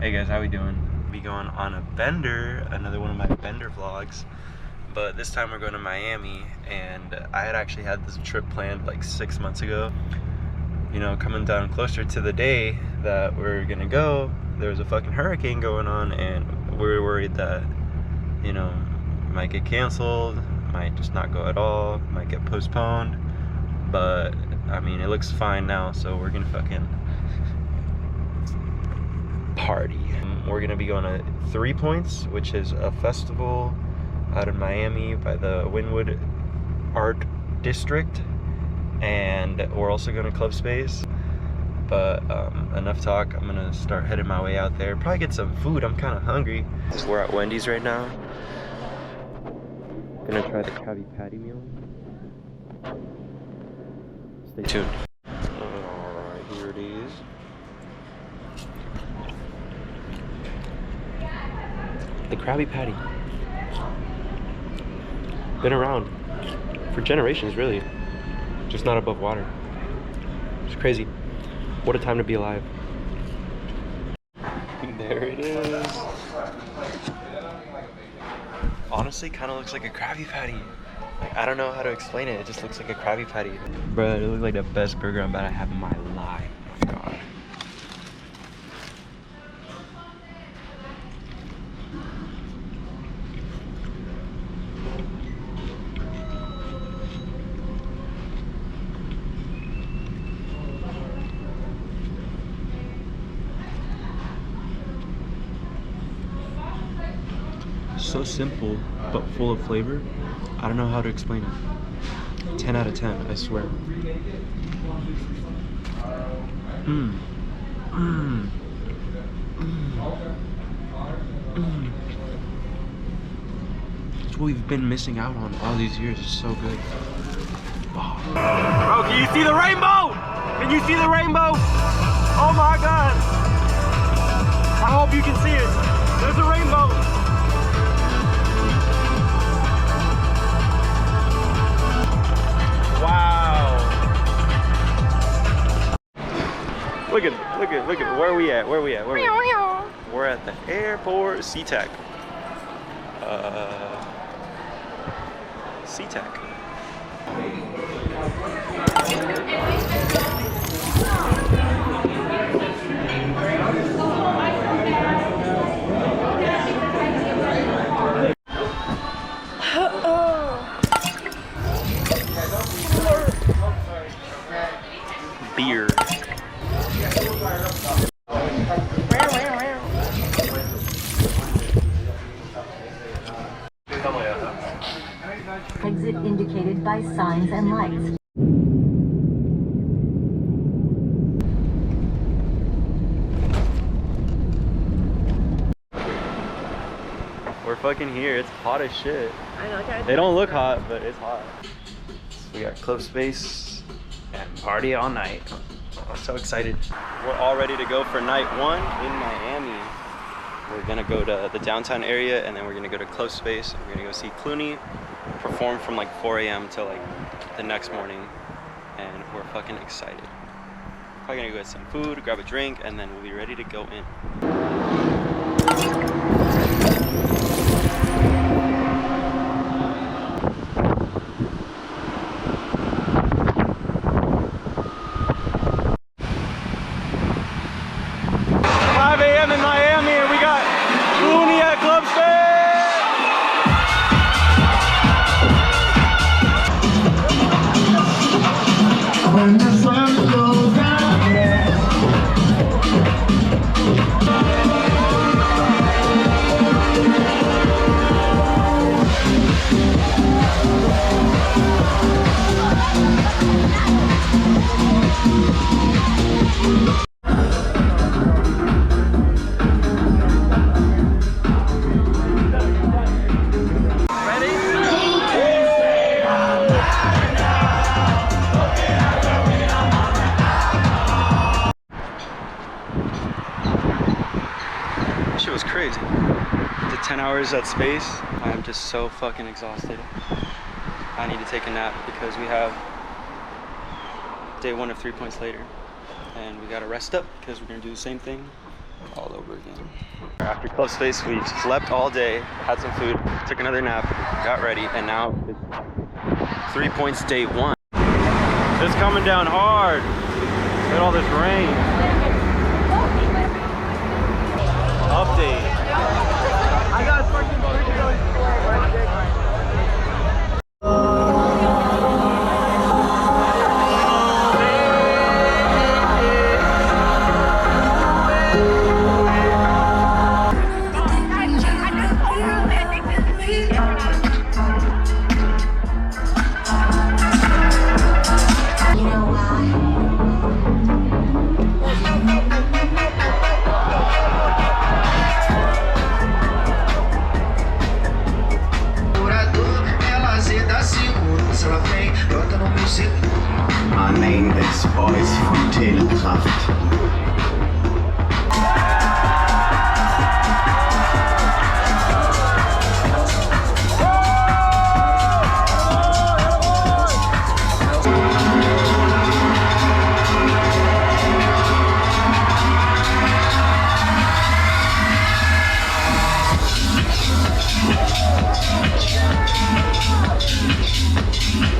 Hey guys, how we doing? Be going on a bender, another one of my bender vlogs, but this time we're going to Miami, and I had actually had this trip planned like 6 months ago. You know, coming down closer to the day that we're gonna go, there was a fucking hurricane going on, and we were worried that, you know, it might get canceled, might just not go at all, might get postponed. But I mean, it looks fine now, so we're gonna fucking party. We're gonna be going to 3 Points, which is a festival out in Miami by the Wynwood Art District, and we're also going to Club Space. But enough talk, I'm gonna start heading my way out there, probably get some food. I'm kind of hungry. We're at Wendy's right now, gonna try the Krabby Patty meal. Stay tuned. Alright, here it is. The Krabby Patty. Been around for generations, really. Just not above water. It's crazy. What a time to be alive. There it is. Honestly, kind of looks like a Krabby Patty. Like, I don't know how to explain it. It just looks like a Krabby Patty. Bro, it looks like the best burger I'm about to have in my life. Oh my god. So simple, but full of flavor. I don't know how to explain it. 10 out of 10, I swear. It's what we've been missing out on all these years. It's so good. Oh. Bro, can you see the rainbow? Can you see the rainbow? Oh my god. I hope you can see it. There's a rainbow. Wow. Look at where are we at? We're at the airport. SeaTac. SeaTac. Beer. Exit indicated by signs and lights. We're fucking here. It's hot as shit. I know, okay. They don't look hot, but it's hot. We got Club Space and party all night. I'm so excited. We're all ready to go for night 1 in Miami. We're gonna go to the downtown area, and then we're gonna go to Club Space. We're gonna go see Clooney perform from like 4 a.m. till like the next morning, and we're fucking excited. Probably gonna go get some food, grab a drink, and then we'll be ready to go in. 5 a.m. in Miami, and we got Clooney at Club When the sun goes down, yeah. Shit was crazy. The 10 hours at space, I am just so fucking exhausted. I need to take a nap because we have day 1 of 3 Points later, and we gotta rest up because we're gonna do the same thing all over again. After club space, we slept all day, had some food, took another nap, got ready, and now it's 3 points day 1. It's coming down hard. Look at all this rain. Update. I got fucking My name is Boys from Telekraft.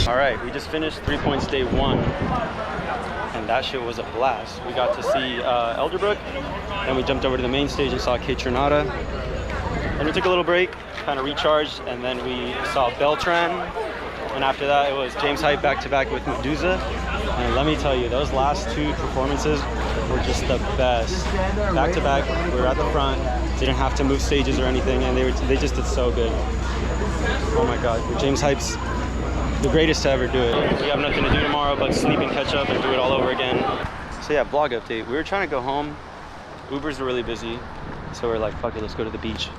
Alright, we just finished 3 points day 1, and that shit was a blast. We got to see Elderbrook, then we jumped over to the main stage and saw Kate Trinata. And we took a little break, kind of recharged, and then we saw Beltran. And after that, it was James Hype back-to-back with Medusa. And let me tell you, those last 2 performances were just the best. Back-to-back, we were at the front, didn't have to move stages or anything, and they just did so good. Oh my god, James Hype's the greatest to ever do it. We have nothing to do tomorrow but sleep and catch up and do it all over again. So yeah, vlog update. We were trying to go home. Ubers were really busy, so we're like, fuck it, let's go to the beach.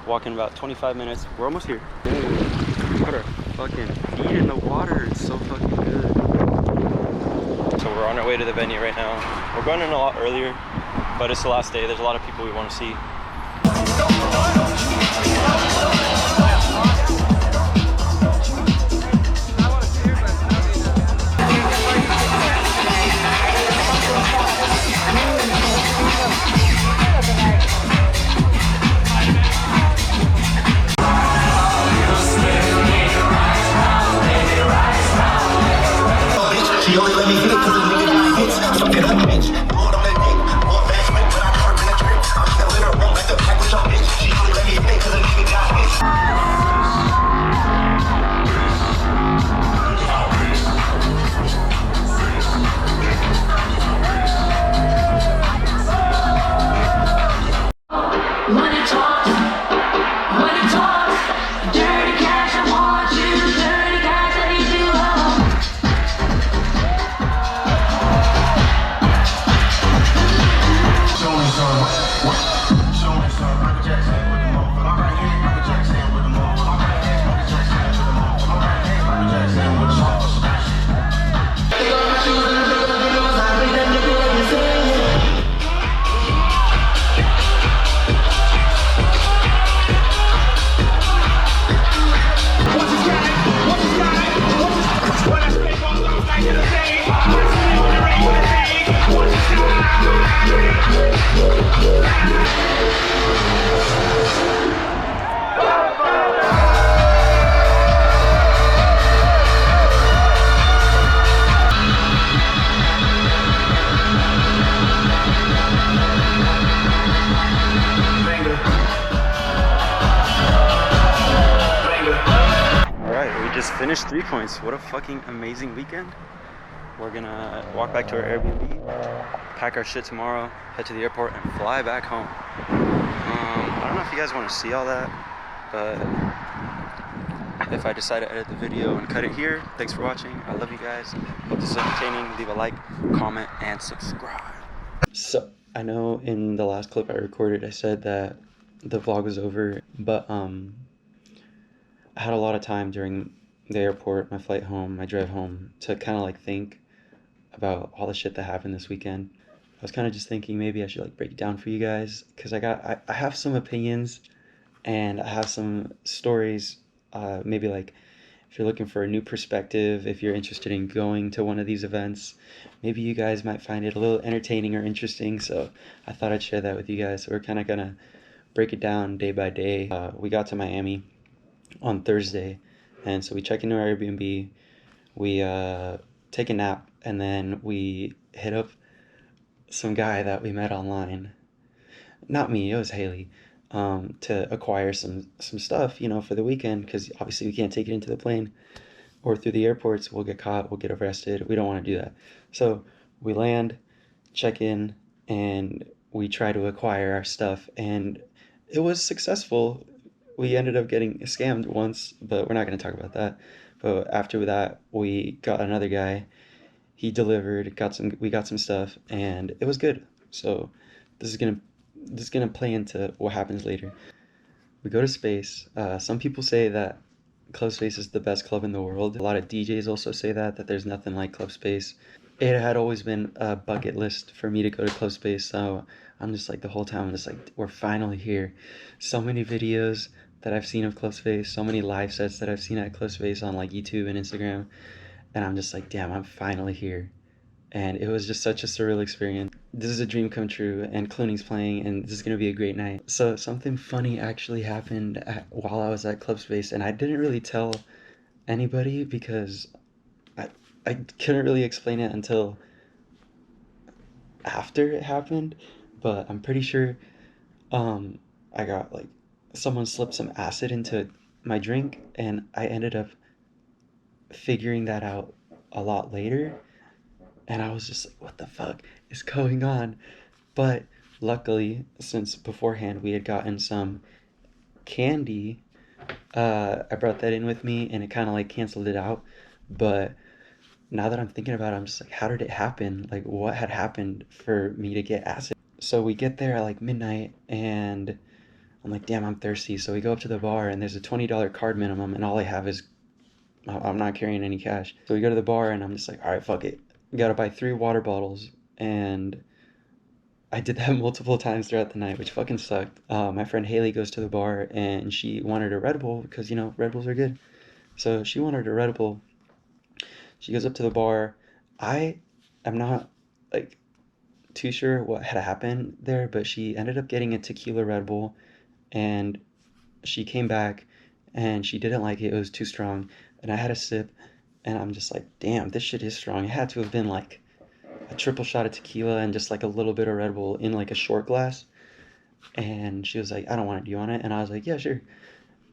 Walk in about 25 minutes. We're almost here. Put our fucking feet in the water. It's so fucking good. So we're on our way to the venue right now. We're going in a lot earlier, but it's the last day. There's a lot of people we want to see. She only let me hit it cause the nigga got hits. Something on the bench. Pulled on that dick. More backspin, but I never been a trick. I'm still in her room like the pack with your bitch. She only let me hit it cause the nigga got hits. Money talks, money talks, dirty cash, I want you, dirty cash, I need you all. Show me some, show me some. Michael Jackson with the motherfucker. Alright, yeah, Michael Jackson with the motherfucker. Alright, yeah, Michael Jackson with the motherfucker. Alright, yeah, Michael Jackson with the motherfucker. Take off my shoes and the videos, I think that nigga let me sing. Just finished 3 points. What a fucking amazing weekend. We're gonna walk back to our Airbnb, pack our shit tomorrow, head to the airport, and fly back home. I don't know if you guys want to see all that, but if I decide to edit the video and cut it here, thanks for watching. I love you guys. Hope this is entertaining. Leave a like, comment, and subscribe. So, I know in the last clip I recorded, I said that the vlog was over, but I had a lot of time during the airport, my flight home, my drive home, to kind of like think about all the shit that happened this weekend. I was kind of just thinking maybe I should like break it down for you guys, because I have some opinions and I have some stories. Maybe like if you're looking for a new perspective, if you're interested in going to one of these events, maybe you guys might find it a little entertaining or interesting. So I thought I'd share that with you guys. So we're kind of gonna break it down day by day. We got to Miami on Thursday, and so we check into our Airbnb, we take a nap, and then we hit up some guy that we met online. Not me, it was Haley. To acquire some stuff, you know, for the weekend, because obviously we can't take it into the plane or through the airports. We'll get caught, we'll get arrested. We don't want to do that. So we land, check in, and we try to acquire our stuff, and it was successful. We ended up getting scammed once, but we're not going to talk about that. But after that, we got another guy. He delivered, we got some stuff, and it was good. So this is gonna play into what happens later. We go to Space. Some people say that Club Space is the best club in the world. A lot of DJs also say that there's nothing like Club Space. It had always been a bucket list for me to go to Club Space, so I'm just like the whole time I'm just like, we're finally here. So many videos that I've seen of Club Space, so many live sets that I've seen at Club Space on like YouTube and Instagram, and I'm just like, damn, I'm finally here. And it was just such a surreal experience. This is a dream come true, and Clooney's playing, and this is gonna be a great night. So something funny actually happened while I was at Club Space, and I didn't really tell anybody because I couldn't really explain it until after it happened. But I'm pretty sure I got like someone slipped some acid into my drink, and I ended up figuring that out a lot later, and I was just like, what the fuck is going on? But luckily, since beforehand we had gotten some candy, I brought that in with me, and it kind of like canceled it out. But now that I'm thinking about it, I'm just like, how did it happen? Like, what had happened for me to get acid? So we get there at like midnight, and I'm like, damn, I'm thirsty. So we go up to the bar, and there's a $20 card minimum, and all I have is, I'm not carrying any cash. So we go to the bar, and I'm just like, all right, fuck it. You gotta buy 3 water bottles, and I did that multiple times throughout the night, which fucking sucked. My friend Haley goes to the bar, and she wanted a Red Bull because, you know, Red Bulls are good. So she wanted a Red Bull. She goes up to the bar. I am not like too sure what had happened there, but she ended up getting a tequila Red Bull, and she came back and she didn't like it. It was too strong, and I had a sip, and I'm just like, damn, this shit is strong. It had to have been like a triple shot of tequila and just like a little bit of Red Bull in like a short glass. And she was like, I don't want it. Do you want it? And I was like, yeah, sure.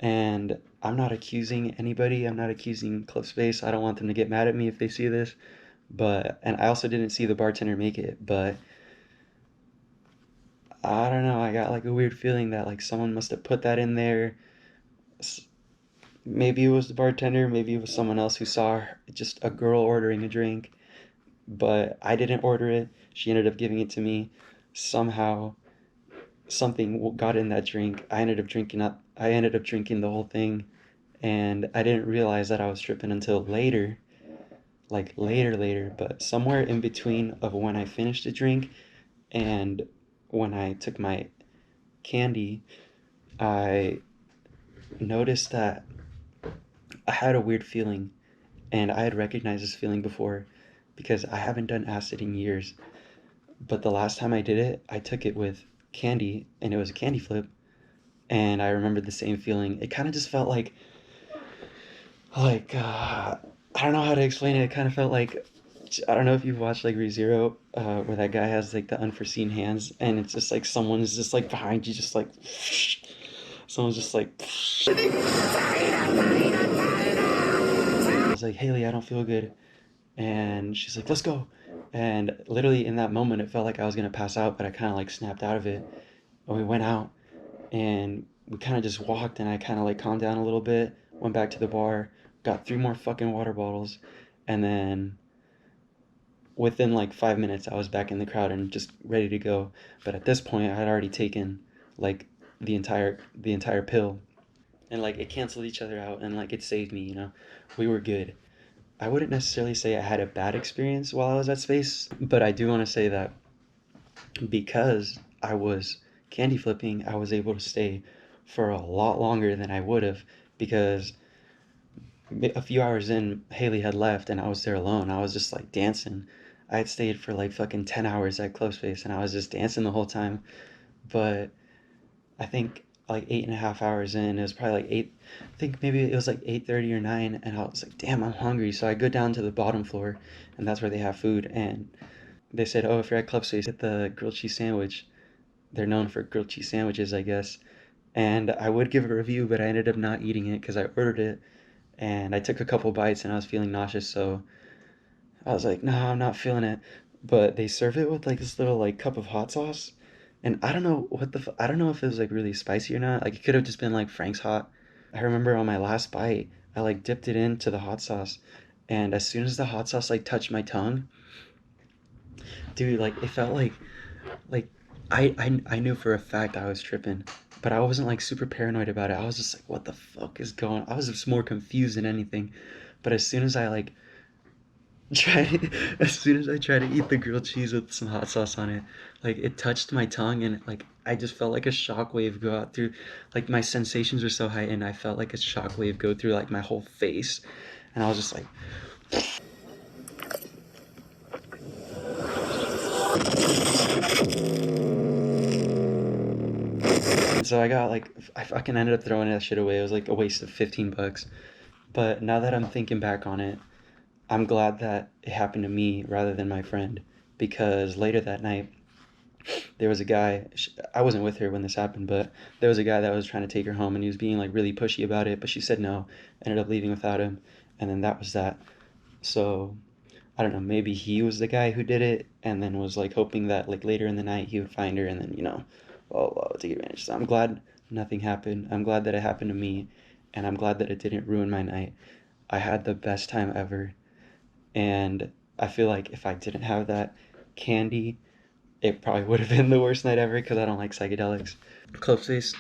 And I'm not accusing anybody. I'm not accusing Club Space. I don't want them to get mad at me if they see this. But, and I also didn't see the bartender make it, but I don't know. I got like a weird feeling that like someone must have put that in there. Maybe it was the bartender, maybe it was someone else who saw just a girl ordering a drink, but I didn't order it. She ended up giving it to me. Somehow, something got in that drink. I ended up drinking the whole thing, and I didn't realize that I was tripping until later, like later. But somewhere in between of when I finished the drink and when I took my candy, I noticed that I had a weird feeling, and I had recognized this feeling before because I haven't done acid in years. But the last time I did it, I took it with candy, and it was a candy flip, and I remembered the same feeling. It kind of just felt I don't know how to explain it. It kind of felt like, I don't know if you've watched like ReZero, where that guy has like the unforeseen hands, and it's just like someone is just like behind you, just like someone's just like. I was like, Haley, I don't feel good. And she's like, let's go. And literally in that moment, it felt like I was going to pass out, but I kind of like snapped out of it. And we went out, and we kind of just walked, and I kind of like calmed down a little bit, went back to the bar, got 3 more fucking water bottles. And then within like 5 minutes, I was back in the crowd and just ready to go. But at this point, I had already taken like the entire pill, and like it canceled each other out, and like it saved me, you know. We were good. I wouldn't necessarily say I had a bad experience while I was at Space, but I do want to say that because I was candy flipping, I was able to stay for a lot longer than I would have, because a few hours in, Haley had left and I was there alone. I was just like dancing. I had stayed for like fucking 10 hours at Club Space, and I was just dancing the whole time. But I think like 8.5 hours in, it was probably like eight. I think maybe it was like 8:30 or 9, and I was like, damn, I'm hungry. So I go down to the bottom floor, and that's where they have food. And they said, oh, if you're at Club Space, get the grilled cheese sandwich. They're known for grilled cheese sandwiches, I guess. And I would give a review, but I ended up not eating it because I ordered it, and I took a couple bites, and I was feeling nauseous. So I was like, no, I'm not feeling it. But they serve it with like this little like cup of hot sauce, and I don't know I don't know if it was like really spicy or not. Like it could have just been like Frank's hot. I remember on my last bite, I like dipped it into the hot sauce, and as soon as the hot sauce like touched my tongue, dude, like it felt like I knew for a fact I was tripping, but I wasn't like super paranoid about it. I was just like, what the fuck is going? I was just more confused than anything. But as soon as I like as soon as I tried to eat the grilled cheese with some hot sauce on it, like it touched my tongue, and like I just felt like a shockwave go out through, like my sensations were so high, and I felt like a shockwave go through like my whole face, and I was just like, and so I got like I fucking ended up throwing that shit away. It was like a waste of $15. But now that I'm thinking back on it, I'm glad that it happened to me rather than my friend, because later that night there was a guy. I wasn't with her when this happened, but there was a guy that was trying to take her home, and he was being like really pushy about it. But she said no. Ended up leaving without him, and then that was that. So I don't know. Maybe he was the guy who did it, and then was like hoping that like later in the night he would find her, and then well, take advantage. So I'm glad nothing happened. I'm glad that it happened to me, and I'm glad that it didn't ruin my night. I had the best time ever, and I feel like if I didn't have that candy, it probably would have been the worst night ever because I don't like psychedelics. Club Space,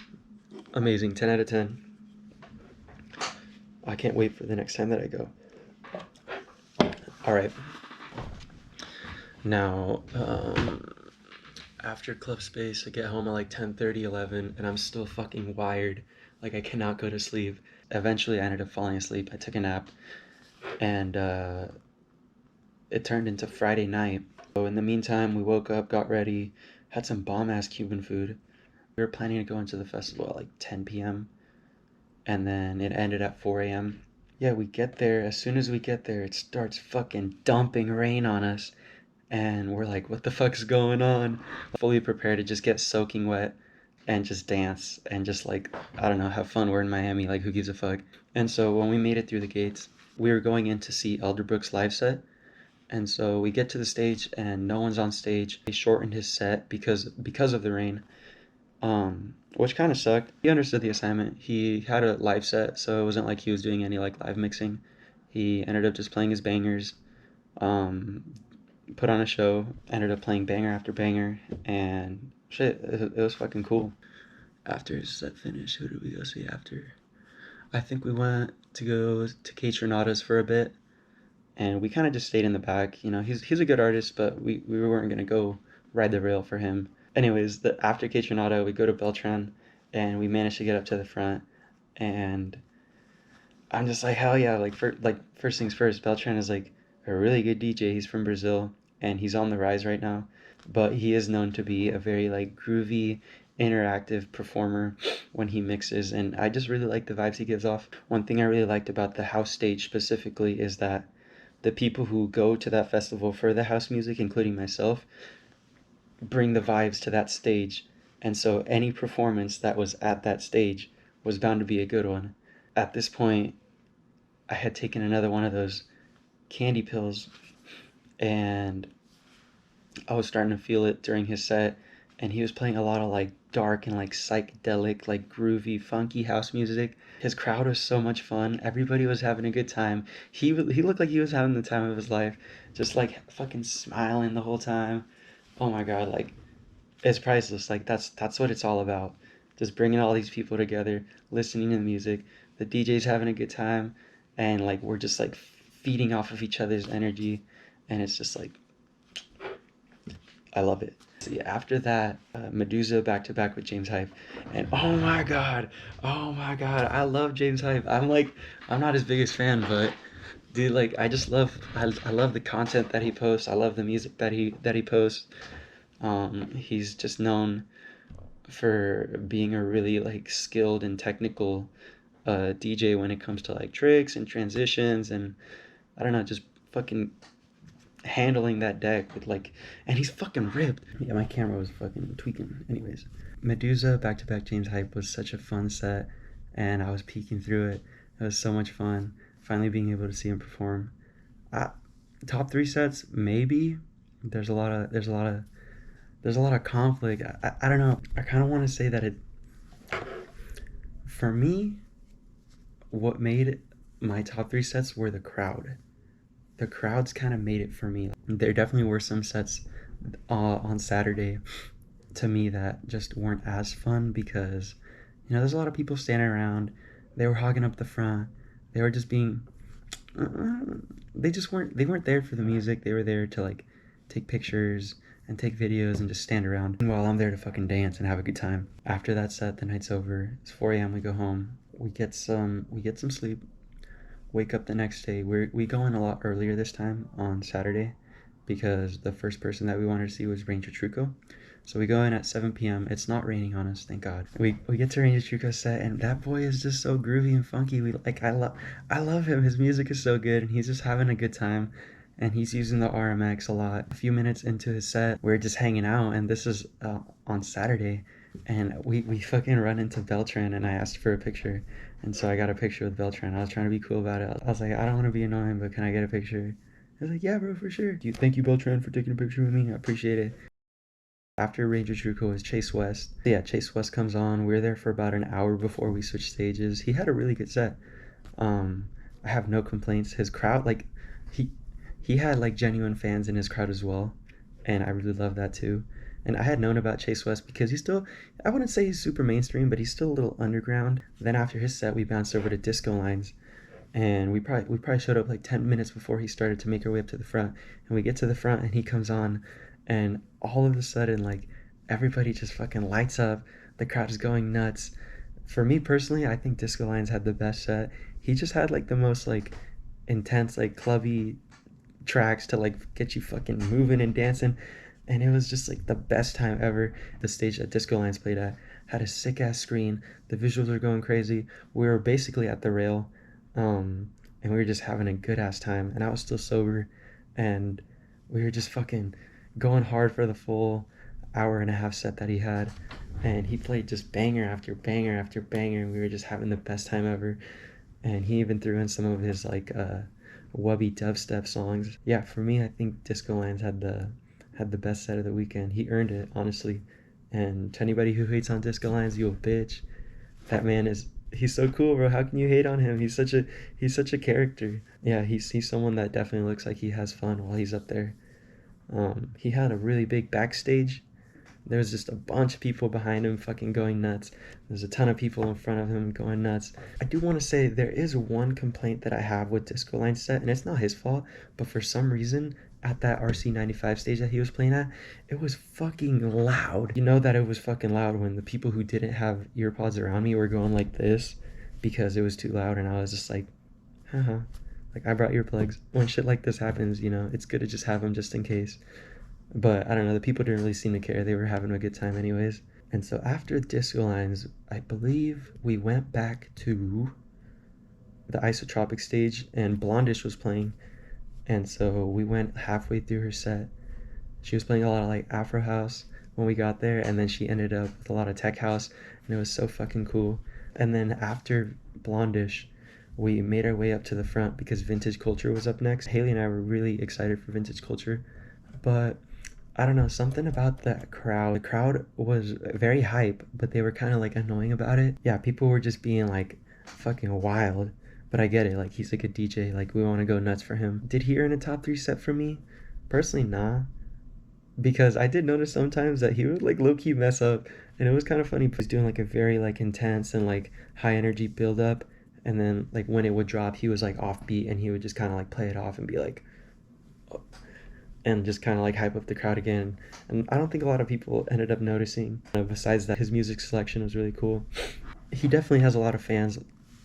amazing, 10 out of 10. I can't wait for the next time that I go. All right. Now, after Club Space, I get home at like 10:30, 11, and I'm still fucking wired. Like I cannot go to sleep. Eventually, I ended up falling asleep. I took a nap, and it turned into Friday night. So in the meantime, we woke up, got ready, had some bomb-ass Cuban food. We were planning to go into the festival at like 10 p.m. and then it ended at 4 a.m. Yeah, we get there. As soon as we get there, it starts fucking dumping rain on us. And we're like, what the fuck's going on? Fully prepared to just get soaking wet and just dance and just like, I don't know, have fun. We're in Miami, like who gives a fuck? And so when we made it through the gates, we were going in to see Elderbrook's live set. And so we get to the stage and no one's on stage. He shortened his set because of the rain, which kind of sucked. He understood the assignment. He had a live set, so it wasn't like he was doing any like live mixing. He ended up just playing his bangers, put on a show, ended up playing banger after banger, and shit, it was fucking cool. After his set finished, who did we go see after? I think we went to go to Kate Renata's for a bit, and we kind of just stayed in the back. You know, he's a good artist, but we weren't gonna go ride the rail for him. Anyways, after Kate Renata, we go to Beltran, and we managed to get up to the front, and I'm just like, hell yeah! Like first things first, Beltran is like a really good DJ. He's from Brazil, and he's on the rise right now, but he is known to be a very like groovy, interactive performer when he mixes, and I just really like the vibes he gives off. One thing I really liked about the house stage specifically is that the people who go to that festival for the house music, including myself, bring the vibes to that stage. And so any performance that was at that stage was bound to be a good one. At this point, I had taken another one of those candy pills, and I was starting to feel it during his set, and he was playing a lot of like dark and like psychedelic, like groovy, funky house music. His crowd was so much fun. Everybody was having a good time. He looked like he was having the time of his life, just like fucking smiling the whole time. Oh my god, like it's priceless. Like that's what it's all about. Just bringing all these people together, listening to the music. The DJ's having a good time, and like we're just like feeding off of each other's energy, and it's just like I love it. So yeah, after that, Medusa back to back with James Hype, and oh my god, I love James Hype. I'm not his biggest fan, but dude, like I love the content that he posts. I love the music that he posts. He's just known for being a really like skilled and technical DJ when it comes to like tricks and transitions and I don't know, just fucking handling that deck with like, and he's fucking ripped. Yeah, my camera was fucking tweaking. Anyways, Medusa back to back James Hype was such a fun set, and I was peeking through it. It was so much fun. Finally being able to see him perform. Top three sets, maybe. There's a lot of conflict. I don't know. I kind of want to say that it, for me, what made my top three sets were the crowd. The crowds kind of made it for me. There definitely were some sets on Saturday to me that just weren't as fun because, there's a lot of people standing around. They were hogging up the front. They were just being, they weren't there for the music. They were there to like take pictures and take videos and just stand around. While I'm there to fucking dance and have a good time. After that set, the night's over. It's 4 a.m. We go home. We get some sleep. Wake up the next day. We go in a lot earlier this time on Saturday because the first person that we wanted to see was Ranger Truco. So we go in at 7 p.m. It's not raining on us, thank God. We get to Ranger Truco's set, and that boy is just so groovy and funky. I love him. His music is so good, and he's just having a good time. And he's using the RMX a lot. A few minutes into his set, we're just hanging out, and this is on Saturday, and we fucking run into Beltran, and I asked for a picture, and so I got a picture with Beltran. I was trying to be cool about it. I was like, I don't want to be annoying, but can I get a picture? He was like, yeah, bro, for sure. Thank you, Beltran, for taking a picture with me. I appreciate it. After Ranger Truco was Chase West. Yeah, Chase West comes on. We're there for about an hour before we switch stages. He had a really good set. I have no complaints. His crowd, like, he had like genuine fans in his crowd as well, and I really love that too. And I had known about Chase West because he's still, I wouldn't say he's super mainstream, but he's still a little underground. Then after his set, we bounced over to Disco Lines, and we probably showed up like 10 minutes before he started to make our way up to the front. And we get to the front, and he comes on, and all of a sudden, like, everybody just fucking lights up. The crowd is going nuts. For me personally, I think Disco Lines had the best set. He just had like the most like intense, like clubby tracks to like get you fucking moving and dancing, and it was just like the best time ever. The stage that Disco Lines played at had a sick ass screen. The visuals were going crazy. We were basically at the rail, and we were just having a good ass time, and I was still sober, and we were just fucking going hard for the full hour and a half set that he had, and he played just banger after banger after banger, and we were just having the best time ever. And he even threw in some of his like wubby dubstep songs. Yeah, for me, I think Disco Lines had the best set of the weekend. He earned it, honestly. And to anybody who hates on Disco Lines, you a bitch. That man he's so cool, bro. How can you hate on him? He's such a character. Yeah, he's someone that definitely looks like he has fun while he's up there. He had a really big backstage. There was just a bunch of people behind him fucking going nuts. There's a ton of people in front of him going nuts. I do want to say there is one complaint that I have with Disco Line set, and it's not his fault, but for some reason, at that RC95 stage that he was playing at, it was fucking loud. You know that it was fucking loud when the people who didn't have earpods around me were going like this because it was too loud, and I was just like, haha. Like, I brought earplugs. When shit like this happens, it's good to just have them just in case. But I don't know, the people didn't really seem to care. They were having a good time anyways. And so after Disco Lines, I believe we went back to the Isotropic stage, and Blondish was playing. And so we went halfway through her set. She was playing a lot of like Afro House when we got there, and then she ended up with a lot of Tech House, and it was so fucking cool. And then after Blondish, we made our way up to the front because Vintage Culture was up next. Haley and I were really excited for Vintage Culture, but I don't know, something about that crowd. The crowd was very hype, but they were kind of like annoying about it. Yeah, people were just being like fucking wild, but I get it. Like, he's like a DJ. Like, we want to go nuts for him. Did he earn a top 3 set for me? Personally, nah. Because I did notice sometimes that he would like low-key mess up, and it was kind of funny. He was doing like a very like intense and like high energy build up, and then like when it would drop, he was like offbeat, and he would just kind of like play it off and be like, oh, and just kind of like hype up the crowd again. And I don't think a lot of people ended up noticing. Besides that, his music selection was really cool. He definitely has a lot of fans,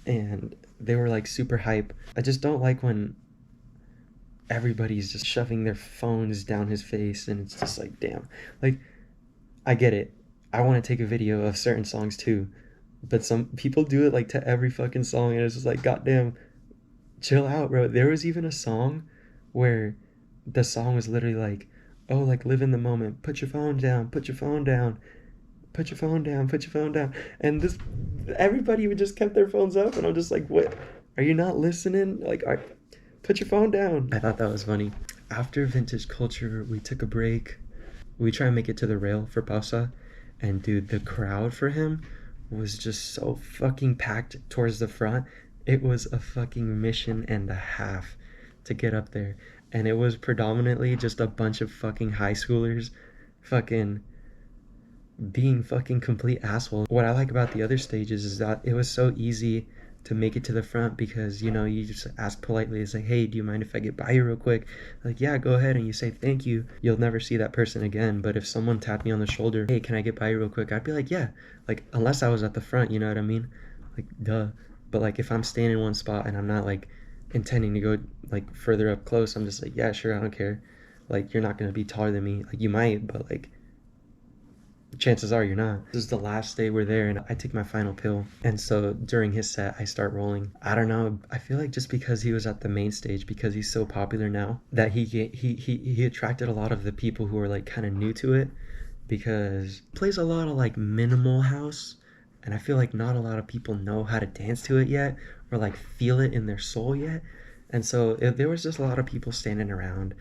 and they were like super hype. I just don't like when everybody's just shoving their phones down his face, and it's just like, damn. Like, I get it. I want to take a video of certain songs too, but some people do it like to every fucking song, and it's just like, goddamn, chill out, bro. There was even a song where the song was literally like, oh, like live in the moment, put your phone down, put your phone down, put your phone down, put your phone down. And this, everybody would just kept their phones up, and I'm just like, what? Are you not listening? Like, put your phone down. I thought that was funny. After Vintage Culture, we took a break. We try and make it to the rail for Pausa, and dude, the crowd for him was just so fucking packed towards the front. It was a fucking mission and a half to get up there, and it was predominantly just a bunch of fucking high schoolers fucking being fucking complete assholes. What I like about the other stages is that it was so easy to make it to the front, because you know, you just ask politely, it's like, hey, do you mind if I get by you real quick? Like, yeah, go ahead, and you say thank you. You'll never see that person again. But if someone tapped me on the shoulder, hey, can I get by you real quick, I'd be like, yeah. Like, unless I was at the front, you know what I mean? Like, duh. But like, if I'm staying in one spot and I'm not like intending to go like further up close, I'm just like, yeah, sure, I don't care. Like, you're not gonna be taller than me. Like, you might, but like, chances are you're not. This is the last day we're there, and I take my final pill. And so during his set, I start rolling. I don't know. I feel like just because he was at the main stage, because he's so popular now, that he attracted a lot of the people who are like kind of new to it, because he plays a lot of like minimal house, and I feel like not a lot of people know how to dance to it yet, or like feel it in their soul yet. And so there was just a lot of people standing around,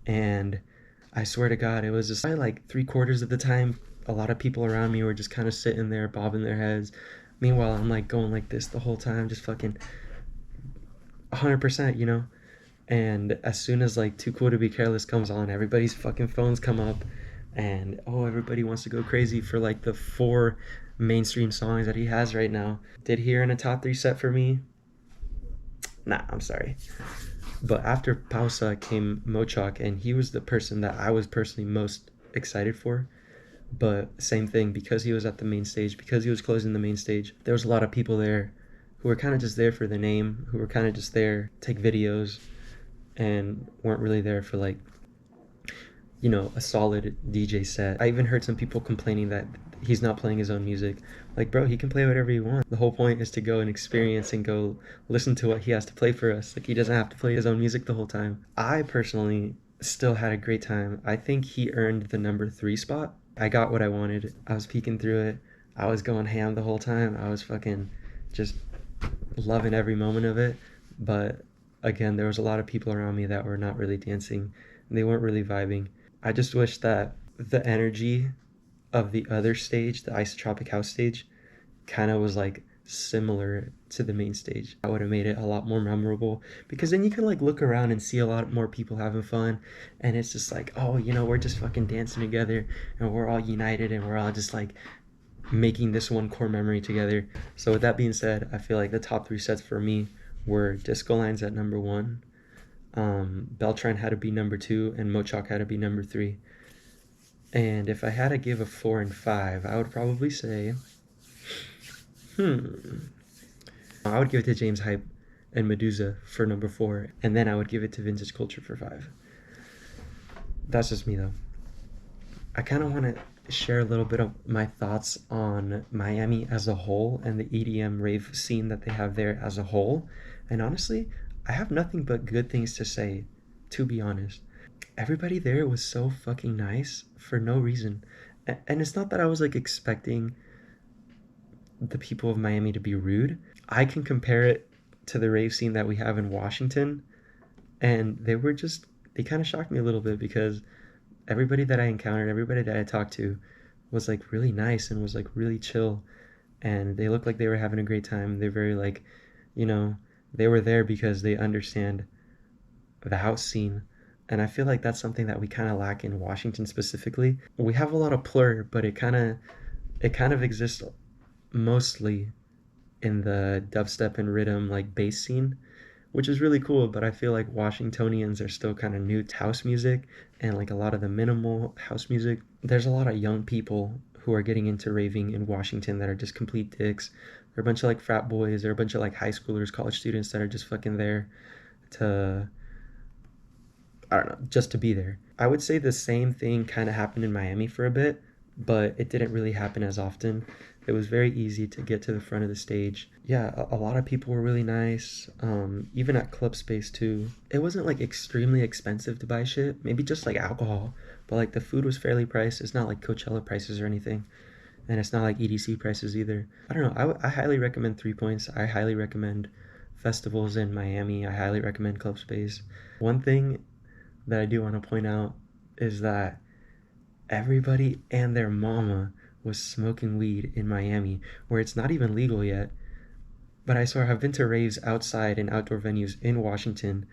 and I swear to God, it was just probably like 3/4 of the time, a lot of people around me were just kind of sitting there, bobbing their heads. Meanwhile, I'm like going like this the whole time, just fucking 100%, you know? And as soon as like Too Cool to Be Careless comes on, everybody's fucking phones come up, and oh, everybody wants to go crazy for like the 4 mainstream songs that he has right now. Did he earn a top 3 set for me? Nah, I'm sorry. But after Pausa came Mochok, and he was the person that I was personally most excited for. But same thing, because he was at the main stage, because he was closing the main stage, there was a lot of people there who were kind of just there for the name, who were kind of just there to take videos, and weren't really there for like, you know, a solid DJ set. I even heard some people complaining that he's not playing his own music. Like, bro, he can play whatever he wants. The whole point is to go and experience and go listen to what he has to play for us. Like, he doesn't have to play his own music the whole time. I personally still had a great time. I think he earned the number 3 spot. I got what I wanted. I was peeking through it. I was going ham the whole time. I was fucking just loving every moment of it. But again, there was a lot of people around me that were not really dancing, and they weren't really vibing. I just wish that the energy of the other stage, the Isotropic House stage, kind of was like similar to the main stage. I would have made it a lot more memorable, because then you can like look around and see a lot more people having fun, and it's just like, oh, you know, we're just fucking dancing together, and we're all united, and we're all just like making this one core memory together. So with that being said, I feel like the top 3 sets for me were Disco Lines at number 1, Beltran had to be number 2, and Mochok had to be number 3. And if I had to give a 4 and 5, I would probably say, I would give it to James Hype and Medusa for number 4, and then I would give it to Vintage Culture for 5. That's just me, though. I kind of want to share a little bit of my thoughts on Miami as a whole, and the EDM rave scene that they have there as a whole. And honestly, I have nothing but good things to say, to be honest. Everybody there was so fucking nice for no reason. And it's not that I was like expecting the people of Miami to be rude. I can compare it to the rave scene that we have in Washington, and they kind of shocked me a little bit, because everybody that I encountered, everybody that I talked to was like really nice and was like really chill, and they looked like they were having a great time. They're very like, you know, they were there because they understand the house scene. And I feel like that's something that we kind of lack in Washington specifically. We have a lot of plur, but it kind of exists mostly in the dubstep and rhythm like bass scene, which is really cool. But I feel like Washingtonians are still kind of new to house music, and like a lot of the minimal house music. There's a lot of young people who are getting into raving in Washington that are just complete dicks. They're a bunch of like frat boys. They're a bunch of like high schoolers, college students that are just fucking there to, I don't know, just to be there. I would say the same thing kind of happened in Miami for a bit, but it didn't really happen as often. It was very easy to get to the front of the stage. Yeah, a lot of people were really nice, even at club space too. It wasn't like extremely expensive to buy shit, maybe just like alcohol, but like the food was fairly priced. It's not like Coachella prices or anything, and it's not like EDC prices either. I don't know, I highly recommend 3 Points. I highly recommend festivals in Miami. I highly recommend club space. One thing that I do want to point out is that everybody and their mama was smoking weed in Miami, where it's not even legal yet. But I swear I've been to raves outside and outdoor venues in Washington,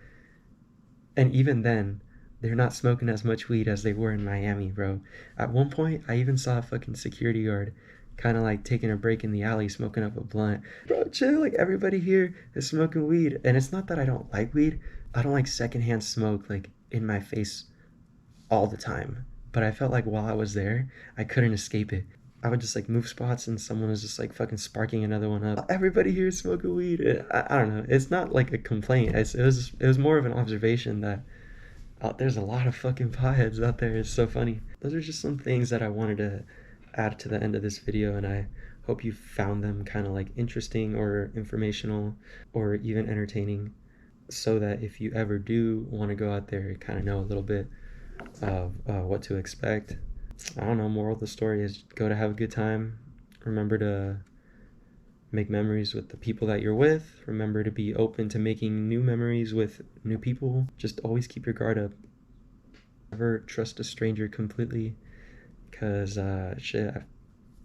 and even then, they're not smoking as much weed as they were in Miami, bro. At one point, I even saw a fucking security guard kind of like taking a break in the alley smoking up a blunt. Bro, chill, like everybody here is smoking weed. And it's not that I don't like weed, I don't like secondhand smoke like in my face all the time. But I felt like while I was there, I couldn't escape it. I would just like move spots and someone was just like fucking sparking another one up. Everybody here is smoking weed. I don't know. It's not like a complaint. It was more of an observation that there's a lot of fucking potheads out there. It's so funny. Those are just some things that I wanted to add to the end of this video, and I hope you found them kind of like interesting or informational or even entertaining, so that if you ever do want to go out there, you kind of know a little bit of what to expect. I don't know, moral of the story is go to have a good time. Remember to make memories with the people that you're with. Remember to be open to making new memories with new people. Just always keep your guard up. Never trust a stranger completely, because shit,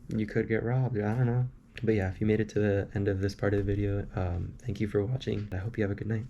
you could get robbed. I don't know. But yeah, if you made it to the end of this part of the video, thank you for watching. I hope you have a good night.